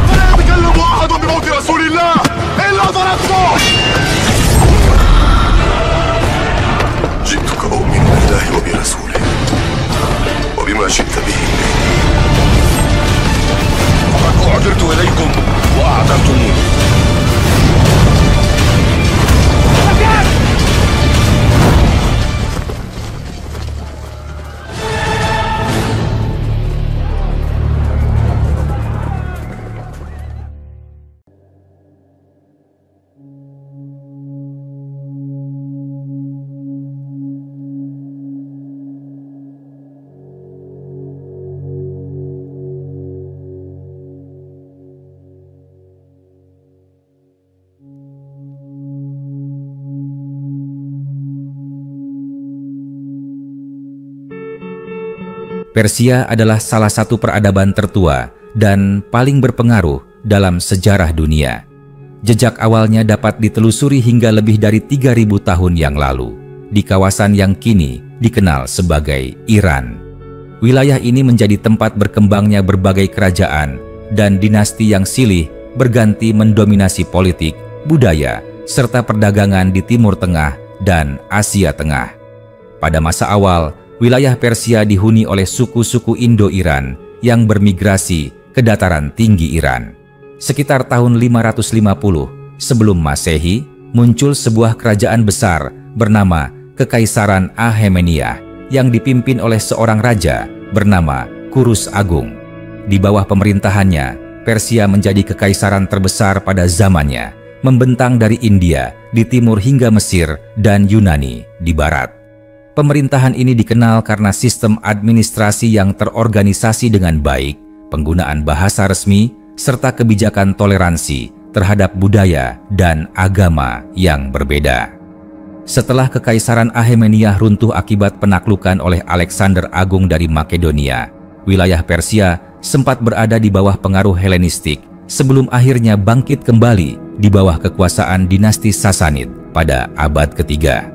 فلا يتكلم أحد بموت رسول الله إلا ضربته. جئتك أؤمن بالله وبرسوله وبما شئت به. فقد أعذرت إليكم وأعذرتموني. Persia adalah salah satu peradaban tertua dan paling berpengaruh dalam sejarah dunia. Jejak awalnya dapat ditelusuri hingga lebih dari 3.000 tahun yang lalu, di kawasan yang kini dikenal sebagai Iran. Wilayah ini menjadi tempat berkembangnya berbagai kerajaan dan dinasti yang silih berganti mendominasi politik, budaya, serta perdagangan di Timur Tengah dan Asia Tengah. Pada masa awal, wilayah Persia dihuni oleh suku-suku Indo-Iran yang bermigrasi ke dataran tinggi Iran. Sekitar tahun 550 sebelum Masehi, muncul sebuah kerajaan besar bernama Kekaisaran Ahemeniah yang dipimpin oleh seorang raja bernama Kurus Agung. Di bawah pemerintahannya, Persia menjadi kekaisaran terbesar pada zamannya, membentang dari India di timur hingga Mesir dan Yunani di barat. Pemerintahan ini dikenal karena sistem administrasi yang terorganisasi dengan baik, penggunaan bahasa resmi, serta kebijakan toleransi terhadap budaya dan agama yang berbeda. Setelah Kekaisaran Ahemeniah runtuh akibat penaklukan oleh Alexander Agung dari Makedonia, wilayah Persia sempat berada di bawah pengaruh Helenistik sebelum akhirnya bangkit kembali di bawah kekuasaan dinasti Sasanid pada abad ketiga.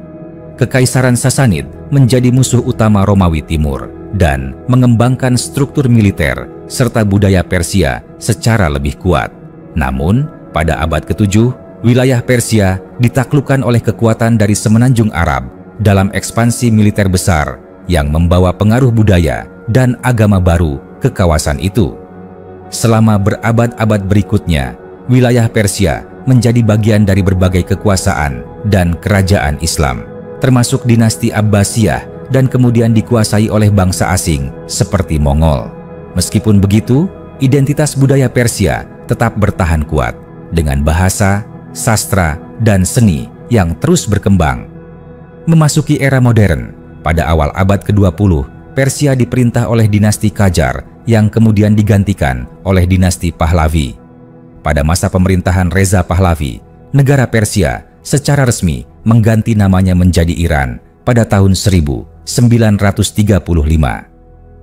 Kekaisaran Sasanid menjadi musuh utama Romawi Timur dan mengembangkan struktur militer serta budaya Persia secara lebih kuat. Namun, pada abad ke-7, wilayah Persia ditaklukkan oleh kekuatan dari semenanjung Arab dalam ekspansi militer besar yang membawa pengaruh budaya dan agama baru ke kawasan itu. Selama berabad-abad berikutnya, wilayah Persia menjadi bagian dari berbagai kekuasaan dan kerajaan Islam, termasuk dinasti Abbasiyah, dan kemudian dikuasai oleh bangsa asing seperti Mongol. Meskipun begitu, identitas budaya Persia tetap bertahan kuat dengan bahasa, sastra, dan seni yang terus berkembang. Memasuki era modern, pada awal abad ke-20, Persia diperintah oleh dinasti Qajar yang kemudian digantikan oleh dinasti Pahlavi. Pada masa pemerintahan Reza Pahlavi, negara Persia secara resmi mengganti namanya menjadi Iran pada tahun 1935.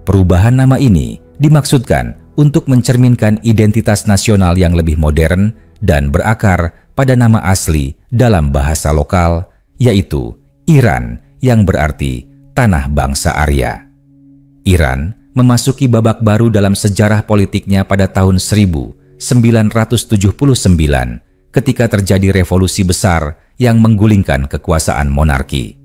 Perubahan nama ini dimaksudkan untuk mencerminkan identitas nasional yang lebih modern dan berakar pada nama asli dalam bahasa lokal, yaitu Iran, yang berarti tanah bangsa Arya. Iran memasuki babak baru dalam sejarah politiknya pada tahun 1979 ketika terjadi revolusi besar yang menggulingkan kekuasaan monarki.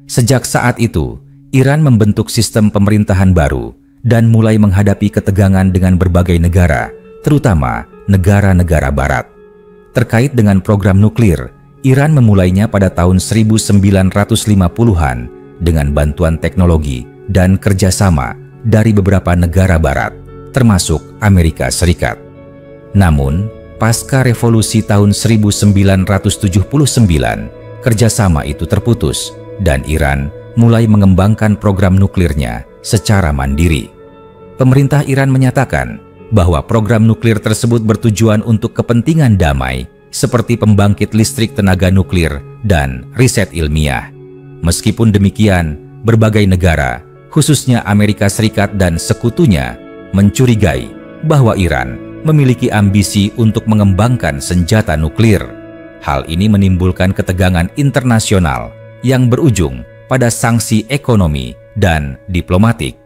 Sejak saat itu, Iran membentuk sistem pemerintahan baru dan mulai menghadapi ketegangan dengan berbagai negara, terutama negara-negara barat. Terkait dengan program nuklir, Iran memulainya pada tahun 1950-an dengan bantuan teknologi dan kerjasama dari beberapa negara barat, termasuk Amerika Serikat. Namun, pasca revolusi tahun 1979, kerjasama itu terputus dan Iran mulai mengembangkan program nuklirnya secara mandiri. Pemerintah Iran menyatakan bahwa program nuklir tersebut bertujuan untuk kepentingan damai seperti pembangkit listrik tenaga nuklir dan riset ilmiah. Meskipun demikian, berbagai negara, khususnya Amerika Serikat dan sekutunya, mencurigai bahwa Iran memiliki ambisi untuk mengembangkan senjata nuklir. Hal ini menimbulkan ketegangan internasional yang berujung pada sanksi ekonomi dan diplomatik.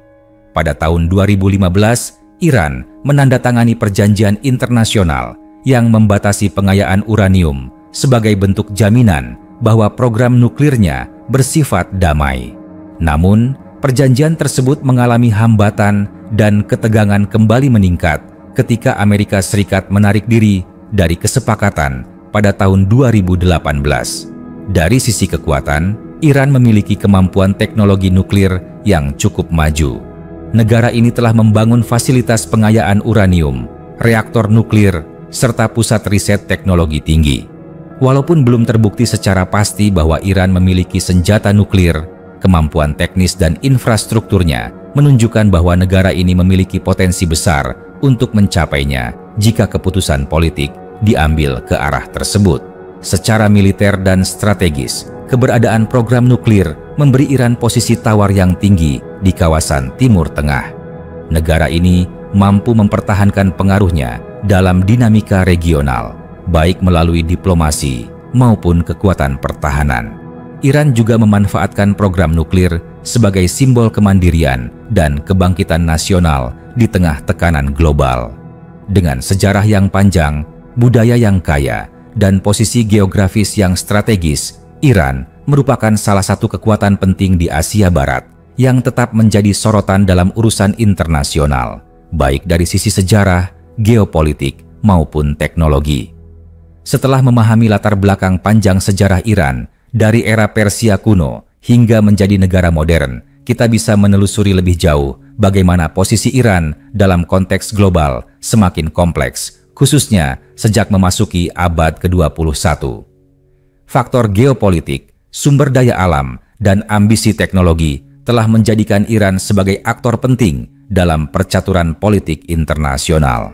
pada tahun 2015, Iran menandatangani perjanjian internasional yang membatasi pengayaan uranium sebagai bentuk jaminan bahwa program nuklirnya bersifat damai. Namun, perjanjian tersebut mengalami hambatan dan ketegangan kembali meningkat ketika Amerika Serikat menarik diri dari kesepakatan pada tahun 2018. Dari sisi kekuatan, Iran memiliki kemampuan teknologi nuklir yang cukup maju. Negara ini telah membangun fasilitas pengayaan uranium, reaktor nuklir, serta pusat riset teknologi tinggi. Walaupun belum terbukti secara pasti bahwa Iran memiliki senjata nuklir, kemampuan teknis dan infrastrukturnya menunjukkan bahwa negara ini memiliki potensi besar untuk mencapainya jika keputusan politik diambil ke arah tersebut. Secara militer dan strategis, keberadaan program nuklir memberi Iran posisi tawar yang tinggi di kawasan Timur Tengah. Negara ini mampu mempertahankan pengaruhnya dalam dinamika regional, baik melalui diplomasi maupun kekuatan pertahanan. Iran juga memanfaatkan program nuklir sebagai simbol kemandirian dan kebangkitan nasional di tengah tekanan global. Dengan sejarah yang panjang, budaya yang kaya, dan posisi geografis yang strategis, Iran merupakan salah satu kekuatan penting di Asia Barat yang tetap menjadi sorotan dalam urusan internasional, baik dari sisi sejarah, geopolitik, maupun teknologi. Setelah memahami latar belakang panjang sejarah Iran dari era Persia kuno hingga menjadi negara modern, kita bisa menelusuri lebih jauh bagaimana posisi Iran dalam konteks global semakin kompleks, khususnya sejak memasuki abad ke-21. Faktor geopolitik, sumber daya alam, dan ambisi teknologi telah menjadikan Iran sebagai aktor penting dalam percaturan politik internasional.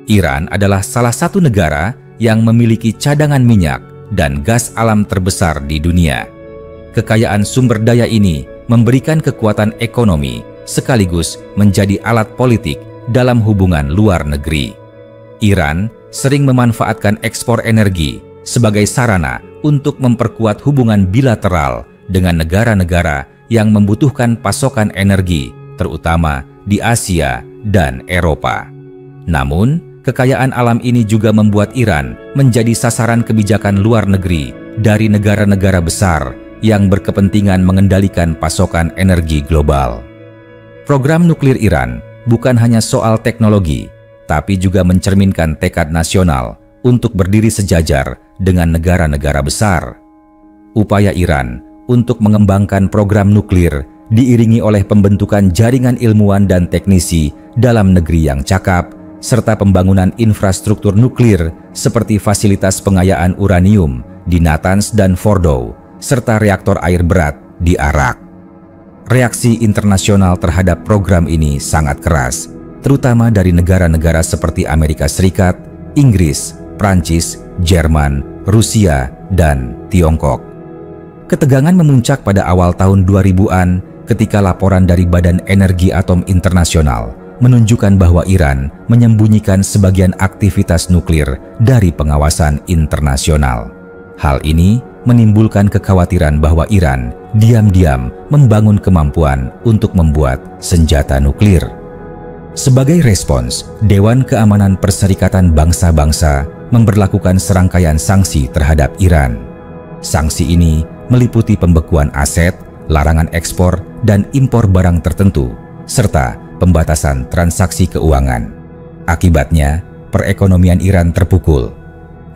Iran adalah salah satu negara yang memiliki cadangan minyak dan gas alam terbesar di dunia. Kekayaan sumber daya ini memberikan kekuatan ekonomi sekaligus menjadi alat politik dalam hubungan luar negeri. Iran sering memanfaatkan ekspor energi sebagai sarana untuk memperkuat hubungan bilateral dengan negara-negara yang membutuhkan pasokan energi, terutama di Asia dan Eropa. Namun, kekayaan alam ini juga membuat Iran menjadi sasaran kebijakan luar negeri dari negara-negara besar yang berkepentingan mengendalikan pasokan energi global. Program nuklir Iran bukan hanya soal teknologi, tapi juga mencerminkan tekad nasional untuk berdiri sejajar dengan negara-negara besar. Upaya Iran untuk mengembangkan program nuklir diiringi oleh pembentukan jaringan ilmuwan dan teknisi dalam negeri yang cakap, serta pembangunan infrastruktur nuklir seperti fasilitas pengayaan uranium di Natanz dan Fordow, serta reaktor air berat di Arak. Reaksi internasional terhadap program ini sangat keras, terutama dari negara-negara seperti Amerika Serikat, Inggris, Prancis, Jerman, Rusia, dan Tiongkok. Ketegangan memuncak pada awal tahun 2000-an ketika laporan dari Badan Energi Atom Internasional menunjukkan bahwa Iran menyembunyikan sebagian aktivitas nuklir dari pengawasan internasional. Hal ini menimbulkan kekhawatiran bahwa Iran diam-diam membangun kemampuan untuk membuat senjata nuklir. Sebagai respons, Dewan Keamanan Perserikatan Bangsa-Bangsa memberlakukan serangkaian sanksi terhadap Iran. Sanksi ini meliputi pembekuan aset, larangan ekspor dan impor barang tertentu, serta pembatasan transaksi keuangan. Akibatnya, perekonomian Iran terpukul.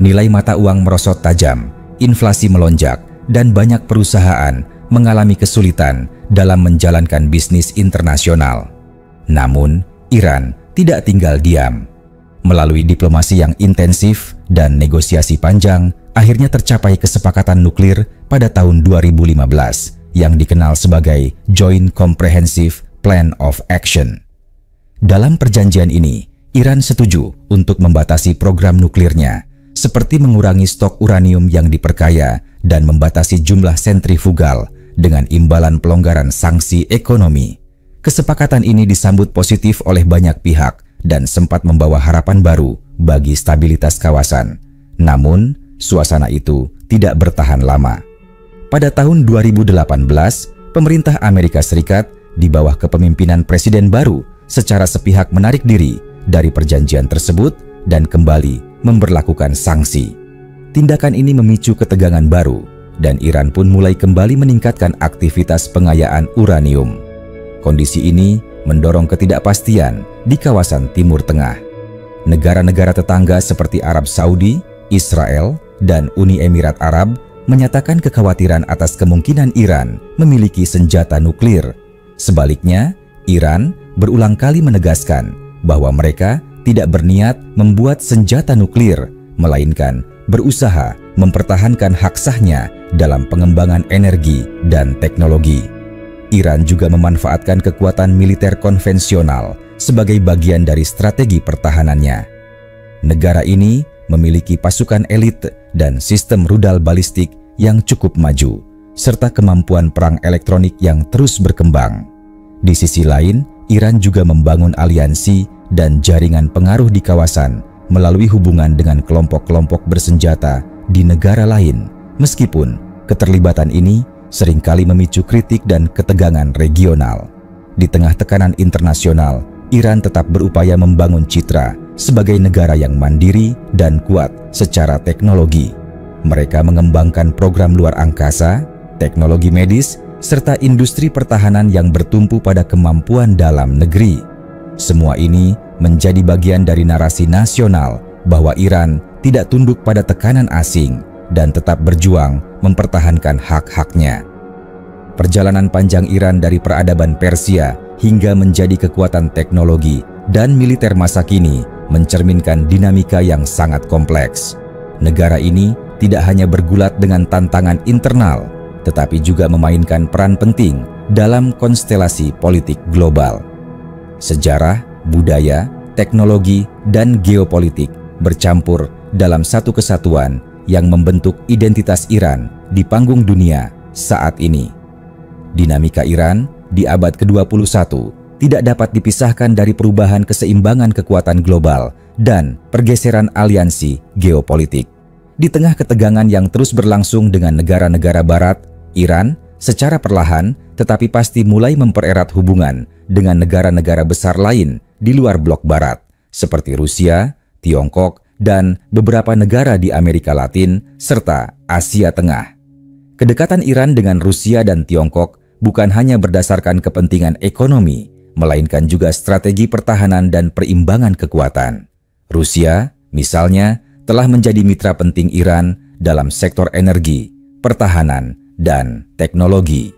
Nilai mata uang merosot tajam, inflasi melonjak, dan banyak perusahaan mengalami kesulitan dalam menjalankan bisnis internasional. Namun, Iran tidak tinggal diam. Melalui diplomasi yang intensif dan negosiasi panjang, akhirnya tercapai kesepakatan nuklir pada tahun 2015 yang dikenal sebagai Joint Comprehensive Plan of Action. Dalam perjanjian ini, Iran setuju untuk membatasi program nuklirnya, seperti mengurangi stok uranium yang diperkaya dan membatasi jumlah sentrifugal dengan imbalan pelonggaran sanksi ekonomi. Kesepakatan ini disambut positif oleh banyak pihak dan sempat membawa harapan baru bagi stabilitas kawasan. Namun, suasana itu tidak bertahan lama. Pada tahun 2018, pemerintah Amerika Serikat di bawah kepemimpinan presiden baru secara sepihak menarik diri dari perjanjian tersebut dan kembali memberlakukan sanksi. Tindakan ini memicu ketegangan baru dan Iran pun mulai kembali meningkatkan aktivitas pengayaan uranium. Kondisi ini mendorong ketidakpastian di kawasan Timur Tengah. Negara-negara tetangga seperti Arab Saudi, Israel, dan Uni Emirat Arab menyatakan kekhawatiran atas kemungkinan Iran memiliki senjata nuklir. Sebaliknya, Iran berulang kali menegaskan bahwa mereka tidak berniat membuat senjata nuklir, melainkan berusaha mempertahankan hak sahnya dalam pengembangan energi dan teknologi. Iran juga memanfaatkan kekuatan militer konvensional sebagai bagian dari strategi pertahanannya. Negara ini memiliki pasukan elit dan sistem rudal balistik yang cukup maju, serta kemampuan perang elektronik yang terus berkembang. Di sisi lain, Iran juga membangun aliansi dan jaringan pengaruh di kawasan melalui hubungan dengan kelompok-kelompok bersenjata di negara lain, meskipun keterlibatan ini seringkali memicu kritik dan ketegangan regional. Di tengah tekanan internasional, Iran tetap berupaya membangun citra sebagai negara yang mandiri dan kuat secara teknologi. Mereka mengembangkan program luar angkasa, teknologi medis, serta industri pertahanan yang bertumpu pada kemampuan dalam negeri. Semua ini menjadi bagian dari narasi nasional bahwa Iran tidak tunduk pada tekanan asing dan tetap berjuang mempertahankan hak-haknya. Perjalanan panjang Iran dari peradaban Persia hingga menjadi kekuatan teknologi dan militer masa kini mencerminkan dinamika yang sangat kompleks. Negara ini tidak hanya bergulat dengan tantangan internal, tetapi juga memainkan peran penting dalam konstelasi politik global. Sejarah, budaya, teknologi, dan geopolitik bercampur dalam satu kesatuan yang membentuk identitas Iran di panggung dunia saat ini. Dinamika Iran di abad ke-21 tidak dapat dipisahkan dari perubahan keseimbangan kekuatan global dan pergeseran aliansi geopolitik. Di tengah ketegangan yang terus berlangsung dengan negara-negara Barat, Iran secara perlahan tetapi pasti mulai mempererat hubungan dengan negara-negara besar lain di luar blok Barat, seperti Rusia, Tiongkok, dan beberapa negara di Amerika Latin serta Asia Tengah. Kedekatan Iran dengan Rusia dan Tiongkok bukan hanya berdasarkan kepentingan ekonomi, melainkan juga strategi pertahanan dan perimbangan kekuatan. Rusia, misalnya, telah menjadi mitra penting Iran dalam sektor energi, pertahanan, dan teknologi.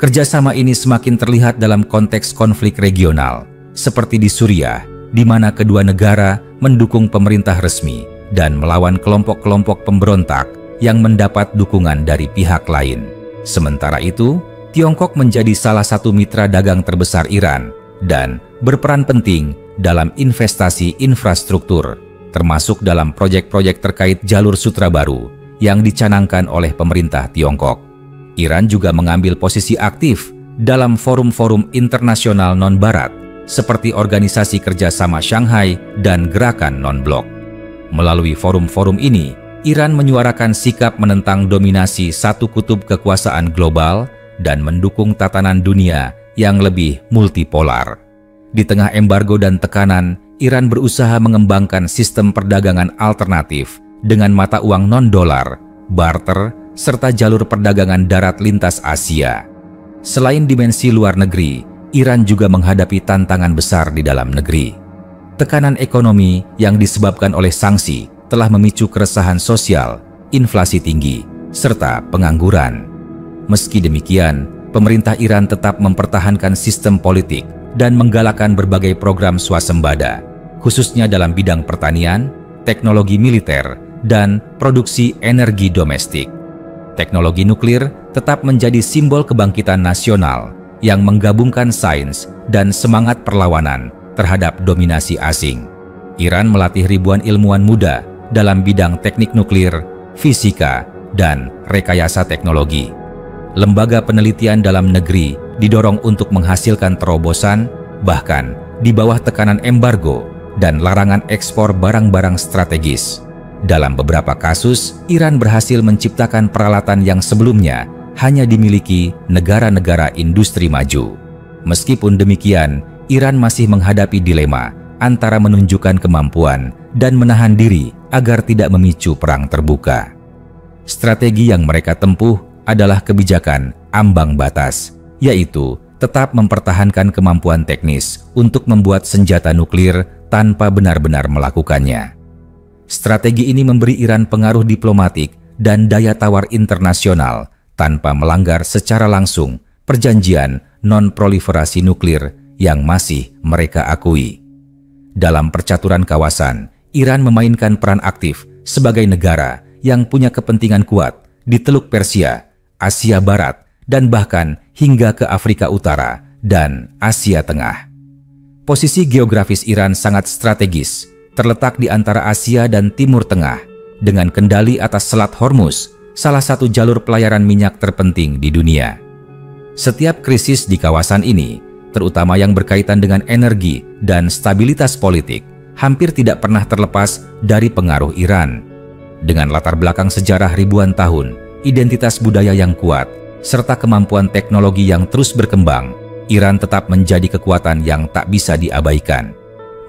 Kerjasama ini semakin terlihat dalam konteks konflik regional, seperti di Suriah, di mana kedua negara mendukung pemerintah resmi dan melawan kelompok-kelompok pemberontak yang mendapat dukungan dari pihak lain. Sementara itu, Tiongkok menjadi salah satu mitra dagang terbesar Iran dan berperan penting dalam investasi infrastruktur, termasuk dalam proyek-proyek terkait jalur sutra baru yang dicanangkan oleh pemerintah Tiongkok. Iran juga mengambil posisi aktif dalam forum-forum internasional non-Barat seperti Organisasi Kerjasama Shanghai dan Gerakan Non-Blok. Melalui forum-forum ini, Iran menyuarakan sikap menentang dominasi satu kutub kekuasaan global dan mendukung tatanan dunia yang lebih multipolar. Di tengah embargo dan tekanan, Iran berusaha mengembangkan sistem perdagangan alternatif dengan mata uang non-dolar, barter, serta jalur perdagangan darat lintas Asia. Selain dimensi luar negeri, Iran juga menghadapi tantangan besar di dalam negeri. Tekanan ekonomi yang disebabkan oleh sanksi telah memicu keresahan sosial, inflasi tinggi, serta pengangguran. Meski demikian, pemerintah Iran tetap mempertahankan sistem politik dan menggalakkan berbagai program swasembada, khususnya dalam bidang pertanian, teknologi militer, dan produksi energi domestik. Teknologi nuklir tetap menjadi simbol kebangkitan nasional yang menggabungkan sains dan semangat perlawanan terhadap dominasi asing. Iran melatih ribuan ilmuwan muda dalam bidang teknik nuklir, fisika, dan rekayasa teknologi. Lembaga penelitian dalam negeri didorong untuk menghasilkan terobosan, bahkan di bawah tekanan embargo dan larangan ekspor barang-barang strategis. Dalam beberapa kasus, Iran berhasil menciptakan peralatan yang sebelumnya hanya dimiliki negara-negara industri maju. Meskipun demikian, Iran masih menghadapi dilema antara menunjukkan kemampuan dan menahan diri agar tidak memicu perang terbuka. Strategi yang mereka tempuh adalah kebijakan ambang batas, yaitu tetap mempertahankan kemampuan teknis untuk membuat senjata nuklir tanpa benar-benar melakukannya. Strategi ini memberi Iran pengaruh diplomatik dan daya tawar internasional tanpa melanggar secara langsung perjanjian non-proliferasi nuklir yang masih mereka akui. Dalam percaturan kawasan, Iran memainkan peran aktif sebagai negara yang punya kepentingan kuat di Teluk Persia, Asia Barat, dan bahkan hingga ke Afrika Utara dan Asia Tengah. Posisi geografis Iran sangat strategis, terletak di antara Asia dan Timur Tengah, dengan kendali atas Selat Hormuz, salah satu jalur pelayaran minyak terpenting di dunia. Setiap krisis di kawasan ini, terutama yang berkaitan dengan energi dan stabilitas politik, hampir tidak pernah terlepas dari pengaruh Iran. Dengan latar belakang sejarah ribuan tahun, identitas budaya yang kuat, serta kemampuan teknologi yang terus berkembang, Iran tetap menjadi kekuatan yang tak bisa diabaikan.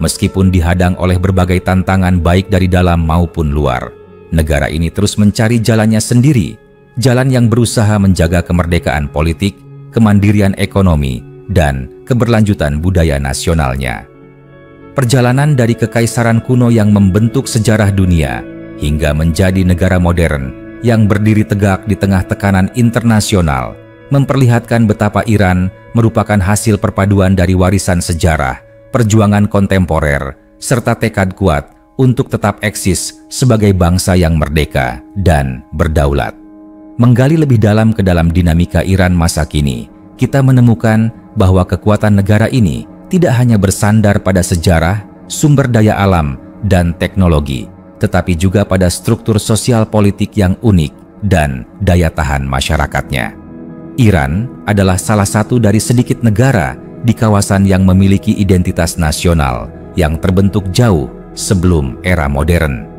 Meskipun dihadang oleh berbagai tantangan baik dari dalam maupun luar, negara ini terus mencari jalannya sendiri, jalan yang berusaha menjaga kemerdekaan politik, kemandirian ekonomi, dan keberlanjutan budaya nasionalnya. Perjalanan dari kekaisaran kuno yang membentuk sejarah dunia hingga menjadi negara modern yang berdiri tegak di tengah tekanan internasional, memperlihatkan betapa Iran merupakan hasil perpaduan dari warisan sejarah, perjuangan kontemporer, serta tekad kuat untuk tetap eksis sebagai bangsa yang merdeka dan berdaulat. Menggali lebih dalam ke dalam dinamika Iran masa kini, kita menemukan bahwa kekuatan negara ini tidak hanya bersandar pada sejarah, sumber daya alam, dan teknologi, tetapi juga pada struktur sosial politik yang unik dan daya tahan masyarakatnya. Iran adalah salah satu dari sedikit negara di kawasan yang memiliki identitas nasional yang terbentuk jauh sebelum era modern.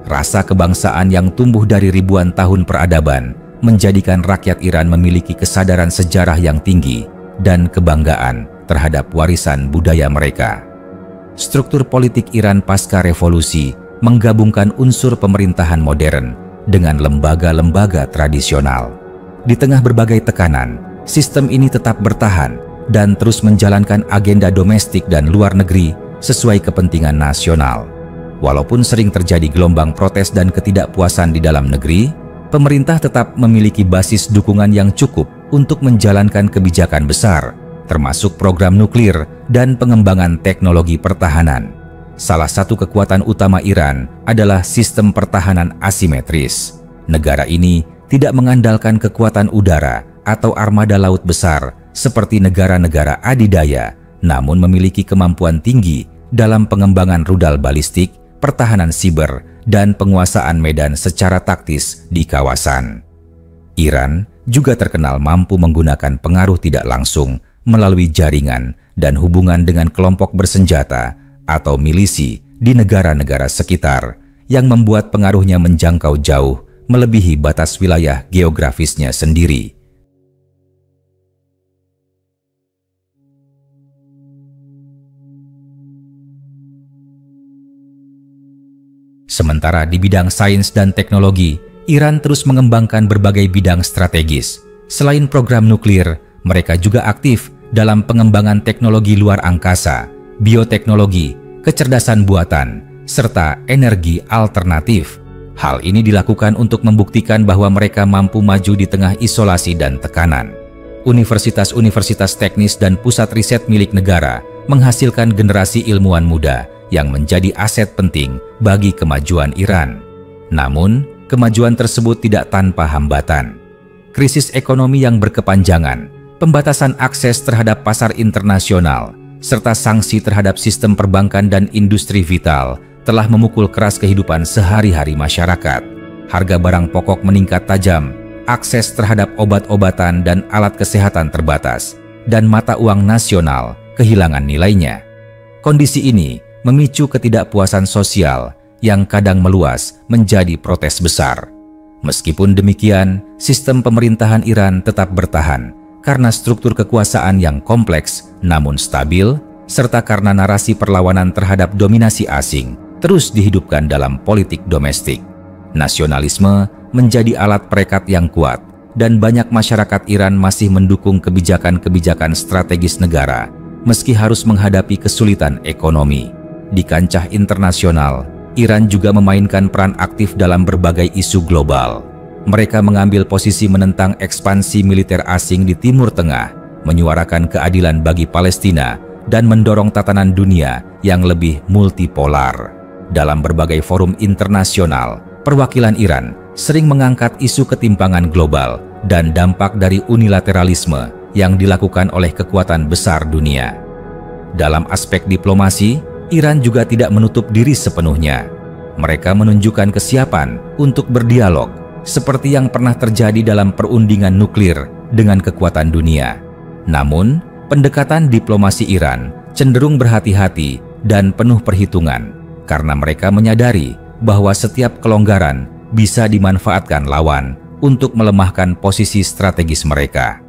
Rasa kebangsaan yang tumbuh dari ribuan tahun peradaban menjadikan rakyat Iran memiliki kesadaran sejarah yang tinggi dan kebanggaan terhadap warisan budaya mereka. Struktur politik Iran pasca revolusi menggabungkan unsur pemerintahan modern dengan lembaga-lembaga tradisional. Di tengah berbagai tekanan, sistem ini tetap bertahan dan terus menjalankan agenda domestik dan luar negeri sesuai kepentingan nasional. Walaupun sering terjadi gelombang protes dan ketidakpuasan di dalam negeri, pemerintah tetap memiliki basis dukungan yang cukup untuk menjalankan kebijakan besar, termasuk program nuklir dan pengembangan teknologi pertahanan. Salah satu kekuatan utama Iran adalah sistem pertahanan asimetris. Negara ini tidak mengandalkan kekuatan udara atau armada laut besar seperti negara-negara adidaya, namun memiliki kemampuan tinggi dalam pengembangan rudal balistik, pertahanan siber, dan penguasaan medan secara taktis di kawasan. Iran juga terkenal mampu menggunakan pengaruh tidak langsung melalui jaringan dan hubungan dengan kelompok bersenjata atau milisi di negara-negara sekitar yang membuat pengaruhnya menjangkau jauh melebihi batas wilayah geografisnya sendiri. Sementara di bidang sains dan teknologi, Iran terus mengembangkan berbagai bidang strategis. Selain program nuklir, mereka juga aktif dalam pengembangan teknologi luar angkasa, bioteknologi, kecerdasan buatan, serta energi alternatif. Hal ini dilakukan untuk membuktikan bahwa mereka mampu maju di tengah isolasi dan tekanan. Universitas-universitas teknis dan pusat riset milik negara menghasilkan generasi ilmuwan muda yang menjadi aset penting bagi kemajuan Iran. Namun, kemajuan tersebut tidak tanpa hambatan. Krisis ekonomi yang berkepanjangan, pembatasan akses terhadap pasar internasional, serta sanksi terhadap sistem perbankan dan industri vital telah memukul keras kehidupan sehari-hari masyarakat. harga barang pokok meningkat tajam, akses terhadap obat-obatan dan alat kesehatan terbatas, dan mata uang nasional kehilangan nilainya. Kondisi ini memicu ketidakpuasan sosial yang kadang meluas menjadi protes besar. Meskipun demikian, sistem pemerintahan Iran tetap bertahan karena struktur kekuasaan yang kompleks namun stabil, serta karena narasi perlawanan terhadap dominasi asing terus dihidupkan dalam politik domestik. Nasionalisme menjadi alat perekat yang kuat, dan banyak masyarakat Iran masih mendukung kebijakan-kebijakan strategis negara meski harus menghadapi kesulitan ekonomi. Di kancah internasional, Iran juga memainkan peran aktif dalam berbagai isu global. Mereka mengambil posisi menentang ekspansi militer asing di Timur Tengah, menyuarakan keadilan bagi Palestina, dan mendorong tatanan dunia yang lebih multipolar. Dalam berbagai forum internasional, perwakilan Iran sering mengangkat isu ketimpangan global dan dampak dari unilateralisme yang dilakukan oleh kekuatan besar dunia. Dalam aspek diplomasi, Iran juga tidak menutup diri sepenuhnya. Mereka menunjukkan kesiapan untuk berdialog, seperti yang pernah terjadi dalam perundingan nuklir dengan kekuatan dunia. Namun, pendekatan diplomasi Iran cenderung berhati-hati dan penuh perhitungan, karena mereka menyadari bahwa setiap kelonggaran bisa dimanfaatkan lawan untuk melemahkan posisi strategis mereka.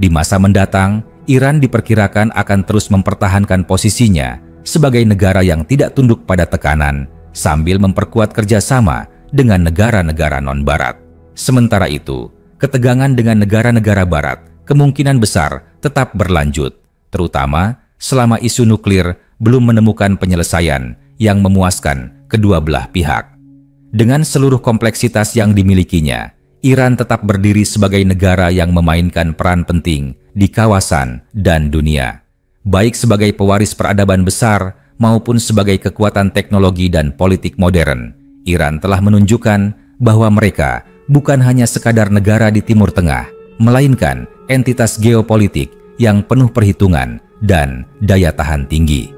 Di masa mendatang, Iran diperkirakan akan terus mempertahankan posisinya sebagai negara yang tidak tunduk pada tekanan, sambil memperkuat kerjasama dengan negara-negara non-Barat. Sementara itu, ketegangan dengan negara-negara Barat kemungkinan besar tetap berlanjut, terutama selama isu nuklir belum menemukan penyelesaian yang memuaskan kedua belah pihak. Dengan seluruh kompleksitas yang dimilikinya, Iran tetap berdiri sebagai negara yang memainkan peran penting di kawasan dan dunia, baik sebagai pewaris peradaban besar maupun sebagai kekuatan teknologi dan politik modern. Iran telah menunjukkan bahwa mereka bukan hanya sekadar negara di Timur Tengah, melainkan entitas geopolitik yang penuh perhitungan dan daya tahan tinggi.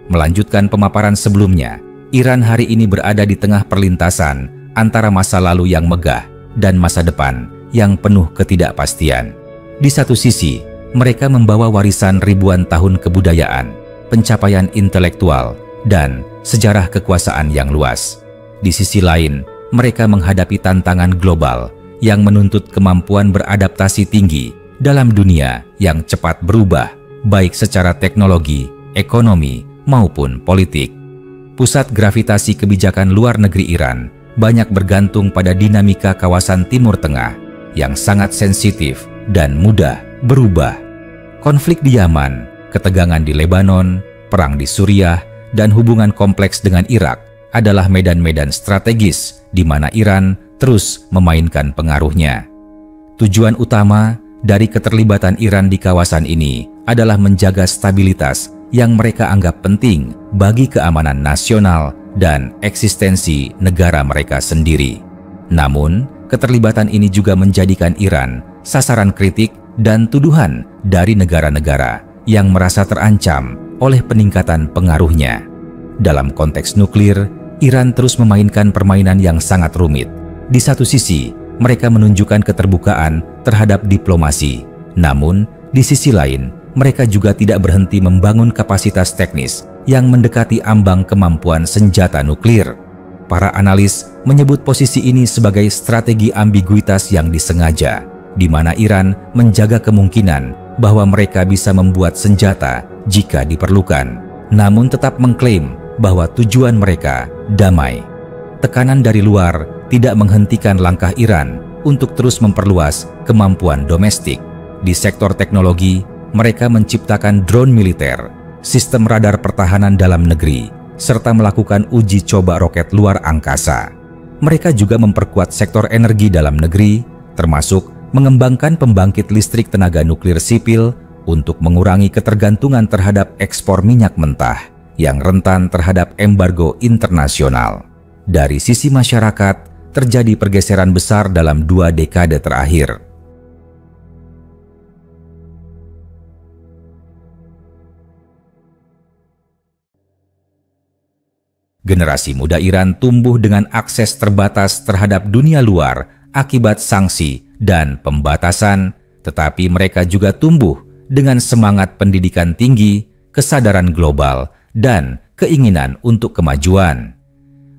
Melanjutkan pemaparan sebelumnya, Iran hari ini berada di tengah perlintasan antara masa lalu yang megah dan masa depan yang penuh ketidakpastian. Di satu sisi, mereka membawa warisan ribuan tahun kebudayaan, pencapaian intelektual, dan sejarah kekuasaan yang luas. Di sisi lain, mereka menghadapi tantangan global yang menuntut kemampuan beradaptasi tinggi dalam dunia yang cepat berubah, baik secara teknologi, ekonomi, maupun politik. Pusat gravitasi kebijakan luar negeri Iran banyak bergantung pada dinamika kawasan Timur Tengah yang sangat sensitif dan mudah berubah. Konflik di Yaman, ketegangan di Lebanon, perang di Suriah, dan hubungan kompleks dengan Irak adalah medan-medan strategis di mana Iran terus memainkan pengaruhnya. Tujuan utama dari keterlibatan Iran di kawasan ini adalah menjaga stabilitas yang mereka anggap penting bagi keamanan nasional dan eksistensi negara mereka sendiri. Namun, keterlibatan ini juga menjadikan Iran sasaran kritik dan tuduhan dari negara-negara yang merasa terancam oleh peningkatan pengaruhnya. Dalam konteks nuklir, Iran terus memainkan permainan yang sangat rumit. Di satu sisi, mereka menunjukkan keterbukaan terhadap diplomasi. Namun, di sisi lain, mereka juga tidak berhenti membangun kapasitas teknis yang mendekati ambang kemampuan senjata nuklir. Para analis menyebut posisi ini sebagai strategi ambiguitas yang disengaja, di mana Iran menjaga kemungkinan bahwa mereka bisa membuat senjata jika diperlukan, namun tetap mengklaim bahwa tujuan mereka damai. Tekanan dari luar tidak menghentikan langkah Iran untuk terus memperluas kemampuan domestik. Di sektor teknologi, mereka menciptakan drone militer, sistem radar pertahanan dalam negeri, serta melakukan uji coba roket luar angkasa. Mereka juga memperkuat sektor energi dalam negeri, termasuk mengembangkan pembangkit listrik tenaga nuklir sipil untuk mengurangi ketergantungan terhadap ekspor minyak mentah yang rentan terhadap embargo internasional. Dari sisi masyarakat, terjadi pergeseran besar dalam 2 dekade terakhir. Generasi muda Iran tumbuh dengan akses terbatas terhadap dunia luar akibat sanksi dan pembatasan, tetapi mereka juga tumbuh dengan semangat pendidikan tinggi, kesadaran global, dan keinginan untuk kemajuan.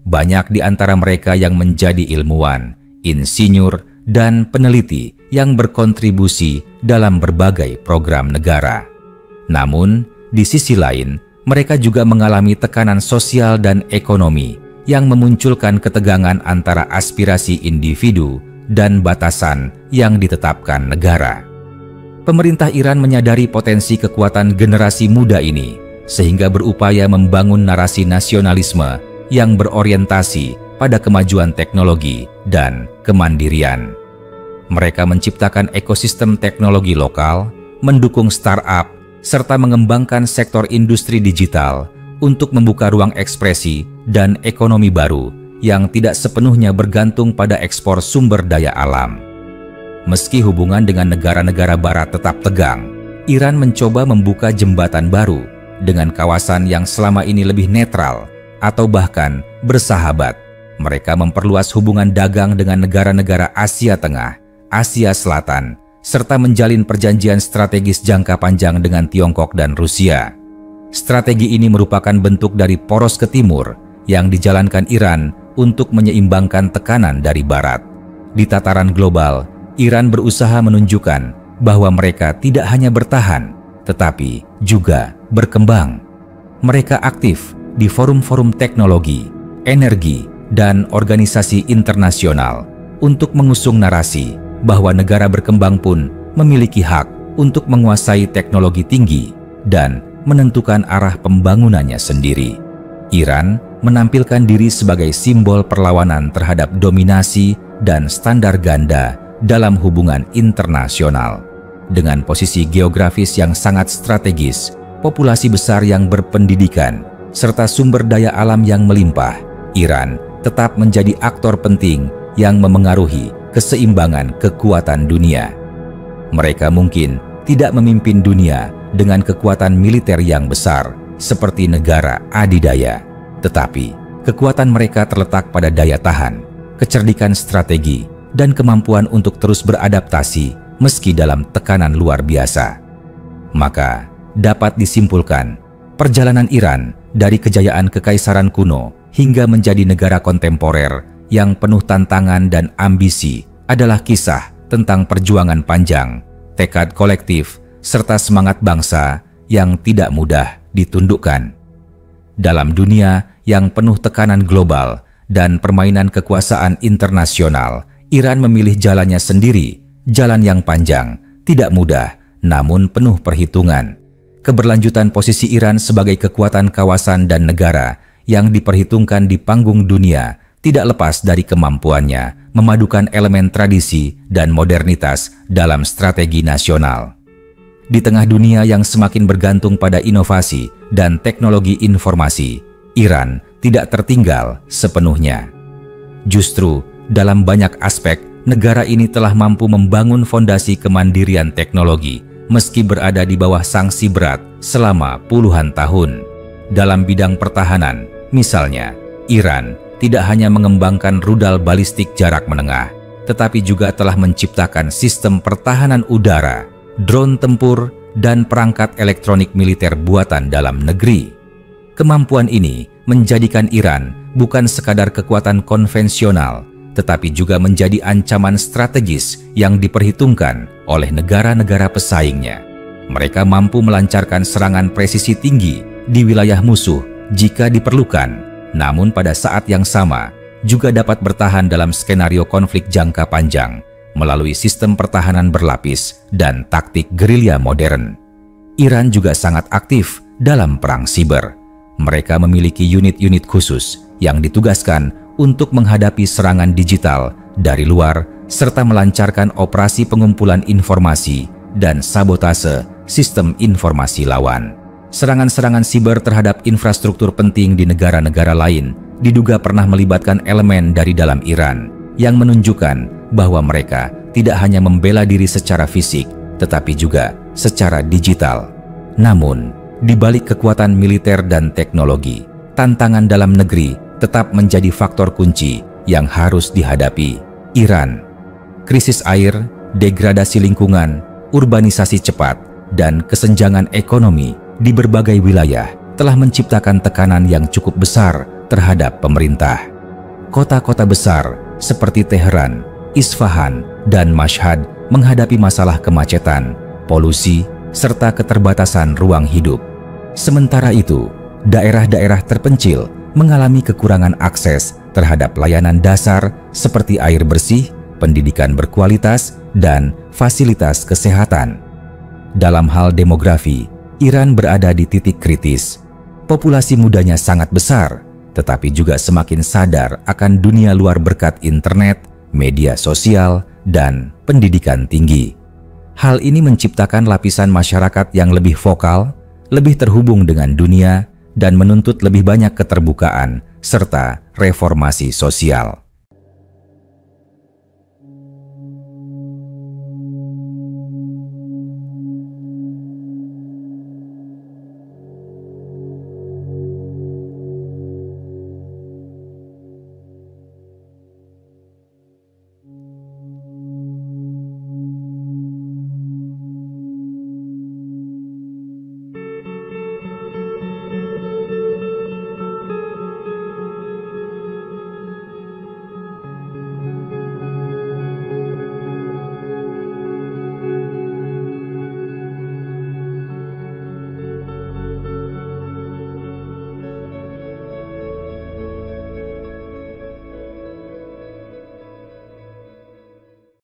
Banyak di antara mereka yang menjadi ilmuwan, insinyur, dan peneliti yang berkontribusi dalam berbagai program negara. Namun, di sisi lain, mereka juga mengalami tekanan sosial dan ekonomi yang memunculkan ketegangan antara aspirasi individu dan batasan yang ditetapkan negara. Pemerintah Iran menyadari potensi kekuatan generasi muda ini, sehingga berupaya membangun narasi nasionalisme yang berorientasi pada kemajuan teknologi dan kemandirian. Mereka menciptakan ekosistem teknologi lokal, mendukung startup, serta mengembangkan sektor industri digital untuk membuka ruang ekspresi dan ekonomi baru yang tidak sepenuhnya bergantung pada ekspor sumber daya alam. Meski hubungan dengan negara-negara barat tetap tegang, Iran mencoba membuka jembatan baru dengan kawasan yang selama ini lebih netral atau bahkan bersahabat. Mereka memperluas hubungan dagang dengan negara-negara Asia Tengah, Asia Selatan, serta menjalin perjanjian strategis jangka panjang dengan Tiongkok dan Rusia. Strategi ini merupakan bentuk dari poros ke timur yang dijalankan Iran untuk menyeimbangkan tekanan dari Barat. Di tataran global, Iran berusaha menunjukkan bahwa mereka tidak hanya bertahan, tetapi juga berkembang. Mereka aktif di forum-forum teknologi, energi, dan organisasi internasional untuk mengusung narasi bahwa negara berkembang pun memiliki hak untuk menguasai teknologi tinggi dan menentukan arah pembangunannya sendiri. Iran menampilkan diri sebagai simbol perlawanan terhadap dominasi dan standar ganda dalam hubungan internasional. Dengan posisi geografis yang sangat strategis, populasi besar yang berpendidikan, serta sumber daya alam yang melimpah, Iran tetap menjadi aktor penting yang memengaruhi keseimbangan kekuatan dunia. Mereka mungkin tidak memimpin dunia dengan kekuatan militer yang besar seperti negara adidaya, tetapi kekuatan mereka terletak pada daya tahan, kecerdikan strategi, dan kemampuan untuk terus beradaptasi meski dalam tekanan luar biasa. Maka dapat disimpulkan, perjalanan Iran dari kejayaan kekaisaran kuno hingga menjadi negara kontemporer yang penuh tantangan dan ambisi adalah kisah tentang perjuangan panjang, tekad kolektif, serta semangat bangsa yang tidak mudah ditundukkan. Dalam dunia yang penuh tekanan global dan permainan kekuasaan internasional, Iran memilih jalannya sendiri, jalan yang panjang, tidak mudah, namun penuh perhitungan. Keberlanjutan posisi Iran sebagai kekuatan kawasan dan negara yang diperhitungkan di panggung dunia tidak lepas dari kemampuannya memadukan elemen tradisi dan modernitas dalam strategi nasional. Di tengah dunia yang semakin bergantung pada inovasi dan teknologi informasi, Iran tidak tertinggal sepenuhnya. Justru, dalam banyak aspek, negara ini telah mampu membangun fondasi kemandirian teknologi meski berada di bawah sanksi berat selama puluhan tahun. Dalam bidang pertahanan, misalnya, Iran tidak hanya mengembangkan rudal balistik jarak menengah, tetapi juga telah menciptakan sistem pertahanan udara, drone tempur, dan perangkat elektronik militer buatan dalam negeri. Kemampuan ini menjadikan Iran bukan sekadar kekuatan konvensional, tetapi juga menjadi ancaman strategis yang diperhitungkan oleh negara-negara pesaingnya. Mereka mampu melancarkan serangan presisi tinggi di wilayah musuh jika diperlukan, namun pada saat yang sama juga dapat bertahan dalam skenario konflik jangka panjang melalui sistem pertahanan berlapis dan taktik gerilya modern. Iran juga sangat aktif dalam perang siber. Mereka memiliki unit-unit khusus yang ditugaskan untuk menghadapi serangan digital dari luar serta melancarkan operasi pengumpulan informasi dan sabotase sistem informasi lawan. Serangan-serangan siber terhadap infrastruktur penting di negara-negara lain diduga pernah melibatkan elemen dari dalam Iran yang menunjukkan bahwa mereka tidak hanya membela diri secara fisik tetapi juga secara digital. Namun, di balik kekuatan militer dan teknologi, tantangan dalam negeri tetap menjadi faktor kunci yang harus dihadapi. Iran, krisis air, degradasi lingkungan, urbanisasi cepat, dan kesenjangan ekonomi di berbagai wilayah telah menciptakan tekanan yang cukup besar terhadap pemerintah. Kota-kota besar seperti Teheran, Isfahan, dan Mashhad menghadapi masalah kemacetan, polusi, serta keterbatasan ruang hidup. Sementara itu, daerah-daerah terpencil mengalami kekurangan akses terhadap layanan dasar seperti air bersih, pendidikan berkualitas, dan fasilitas kesehatan. Dalam hal demografi, Iran berada di titik kritis. Populasi mudanya sangat besar, tetapi juga semakin sadar akan dunia luar berkat internet, media sosial, dan pendidikan tinggi. Hal ini menciptakan lapisan masyarakat yang lebih vokal, lebih terhubung dengan dunia, dan menuntut lebih banyak keterbukaan serta reformasi sosial.